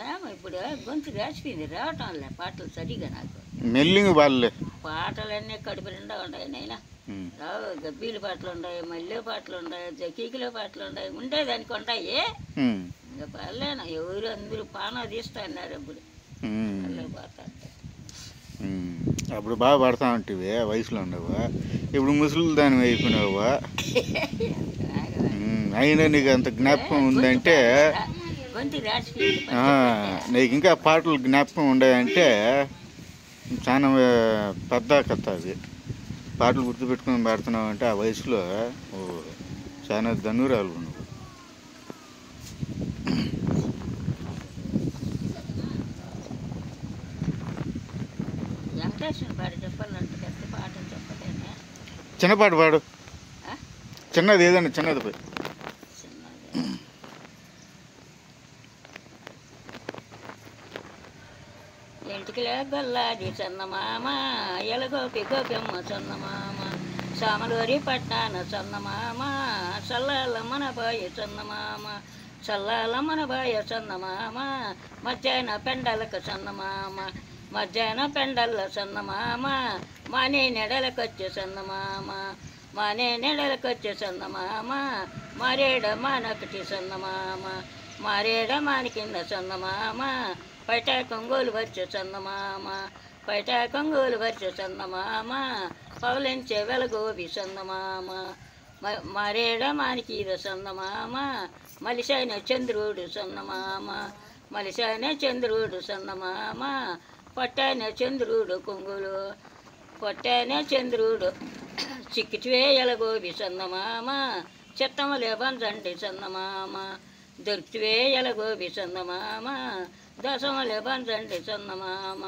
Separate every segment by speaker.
Speaker 1: ఏమో ఇప్పుడు గొంతు రాసిపోయింది, రావటంలే పాటలు సరిగా నాకు.
Speaker 2: మెల్లింగ్ బాలే
Speaker 1: పాటలన్నీ కడుపు నిండా ఉంటాయి నైనా. రావు గబ్బీల పాటలు ఉన్నాయి, మల్లె పాటలు ఉన్నాయి, జకీకిలో పాటలు ఉన్నాయి, ఉండేదానికి ఉంటాయి. ఇంకా పర్లేనా ఎవరు అందరూ పాన తీస్తా అన్నారు అప్పుడు. పోతా
Speaker 2: అప్పుడు బాగా పడతా ఉంటివి వయసులో ఉండవా, ఇప్పుడు ముసలి దాని అయిపోయినావా. అయినా నీకు అంత జ్ఞాపకం ఉందంటే, నీకు ఇంకా పాటలు జ్ఞాపకం ఉన్నాయంటే చాలా పెద్ద కథ అది. పాటలు గుర్తుపెట్టుకుని పాడుతున్నావు అంటే ఆ వయసులో చాలా ధనురాలు నువ్వు. చిన్న పాట పాడు, చిన్నది ఏదన్నా చిన్నది పోయి.
Speaker 1: ఇంటికిలే గొల్లాది చందమామ, ఎలగోపి గోపెమ్మ చందమామ, సామలూరి పట్టాన చందమామ, చల్లాలమ్మన బాయ చందమామ, చల్లాలమ్మన బాయ చందమామ, మధ్యాహ్న పెండలకు చందమామ, మధ్యాహ్న పెండల్ల చందమామ, మానే నెడలకొచ్చే చందమామ, మానే నెడలకొచ్చే చందమామ, మారేడ మానకటి చందమామ, మారేడ మాని కింద చందమామ, పైట కొంగోలు వచ్చే చందమామ, పైట కొంగోలు వచ్చే చందమామ, పవలించే వెలగోబి చందమామ, మారేడ మానికీద చందమామ, మలిసైన చంద్రుడు చందమామ, మలిసైన చంద్రుడు చందమామ, పొట్టైన చంద్రుడు కొంగులు, పొట్టైన చంద్రుడు చిక్కిటివే ఎలగోబి చందమామ, చిత్తములే బంజండి చందమామ, దొరికివే ఎలగోబి చందమామ, దశములే బంజండి చందమామ,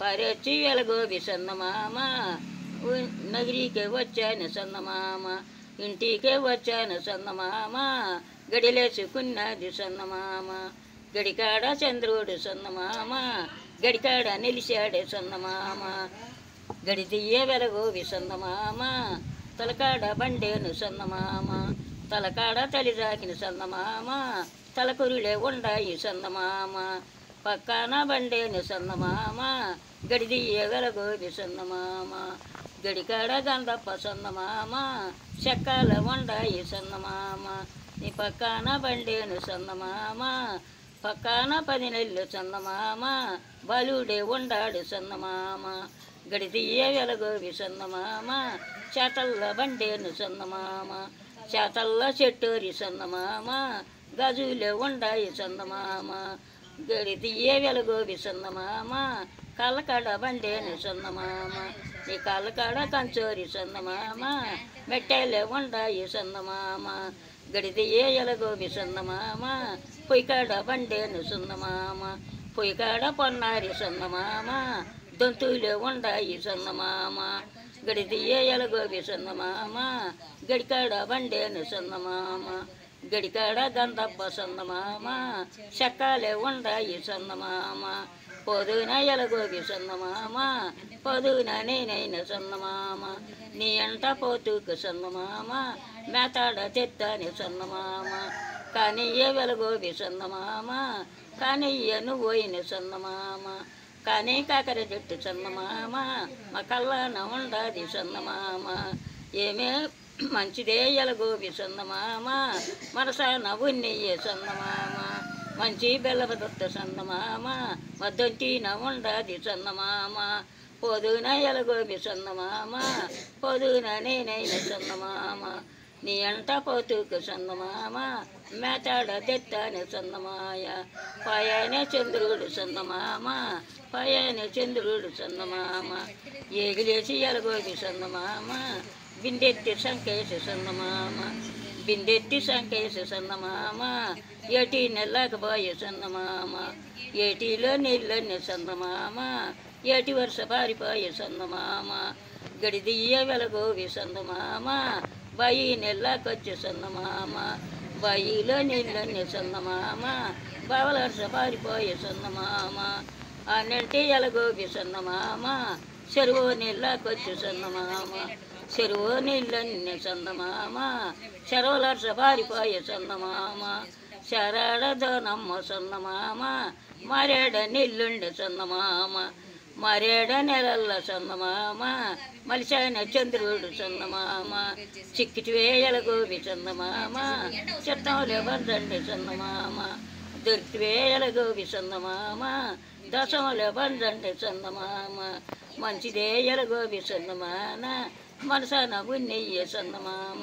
Speaker 1: పరెచ్చి ఎలగోబి చందమామ, నగిరికి వచ్చాను చందమామ, ఇంటికే వచ్చాను చందమామ, గడిలేసుకున్నది చందమామ, గడికాడ చంద్రుడు చందమామ, గడికాడ నిలిచాడే చందమామ, గడి దియ్యే వెలగోవి చందమామ, తలకాడ బండేను చందమామ, తలకాడ తలి రాకిన చందమామ, తలకురులే ఉండాయి చందమామ, పక్కన బండేను చందమామ, గడి దియ్యే వెలగోవి చందమామ, గడికాడ గంధప్ప చందమామ, చెక్కాల ఉండాయి చందమామ, నీ పక్కన బండేను చందమామ, పక్కన 10 నెలలు చందమామ, బలుడే ఉండాడు చందమామ, గడిదియ్యే వెలగోవి చందమామ, చేతల్లో బండేను చందమామ, చేతల్లో చెట్టూరి చందమామ, గజులే ఉండాయి చందమామ, గడిదియ్యే వెలగోవి చందమామ, కళ్ళకాడ బండేను చందమామ, నీ కళ్ళకాడ కంచోరి చందమామ, మెట్టెలే ఉండాయి చందమామ, గడిదియ్యే ఎలగోవి చందమామ, పొయ్యికాడ బండేను చందమామ, పొయ్యికాడ పొన్నారి చందమామ, దొంతులే ఉండాయి చందమామ, గడిదియ్యే ఎలగోవి చందమామ, గడికాడ బండేను చందమామ, గడికాడ గంధప్ప చందమామ, చెక్కాలే ఉండాయి చందమామ, పొదున ఎలగోవి చందమామ, పొదున నేనైన చందమామ, నీ అంట పోతుకు చందమామ, మేతాడ తెత్తాని చందమామ, కానీ ఏ వెలగోవి చందమామ, కానీ నువ్వు పోయిన చందమామ, కానీ కాకర చెట్టు చందమామ, మా కళ్ళన ఉండాది చందమామ, ఏమే మంచిదే ఎలగోవి చందమామ, మనసాన ఉన్నయ్యే చందమామ, మంచి బెల్లబదొత్త చందమామ, మద్దొంటిన ఉండాది చందమామ, పొదున ఎలగోవి చందమామ, పొదున నేనైన చందమామ, నీ అంట పోతుకు చందమామ, మేతాడ తెత్తానే చందమాయ, పయానే చంద్రుడు చందమామ, పయానే చంద్రుడు చందమామ, ఏగిలేసి ఎలగోవి చందమామ, బిందెత్తి సంకేసి చందమామ, బిందెత్తి సంకేసి చందమామ, ఏటి నెల్లకు పోయే చందమామ, ఏటిలో నీళ్ళని చందమామ, ఏటి వరుస పారిపోయే చందమామ, గడిదియ్య వెలగోవి చందమామ, బాయి నెల్లాకొచ్చే చందమామ, బాయిలో నీళ్ళని చందమామ, బావలర్స పారిపోయే చందమామ, అన్నింటి ఎలగోవి చందమామ, చెరువు నీళ్ళకొచ్చే చందమామ, చెరువు నీళ్ళన్ని చందమామ చెరవలర్స బారిపోయే చందమామ శరడదనమ్మ చందమామ మరేడ నీళ్ళుండే చందమామ మరేడ నెలల్ల చందమామ మలిసైన చంద్రుడు చందమామ చిక్కిటి వేయల గోబి చందమామ చిత్తంలో బందండి చందమామ దొరికి వేయల గోబి చందమామ దశంలో బందండి చందమామ మంచిదేయల గోబి చందమాన మనసాన బున్నెయ్య చందమామ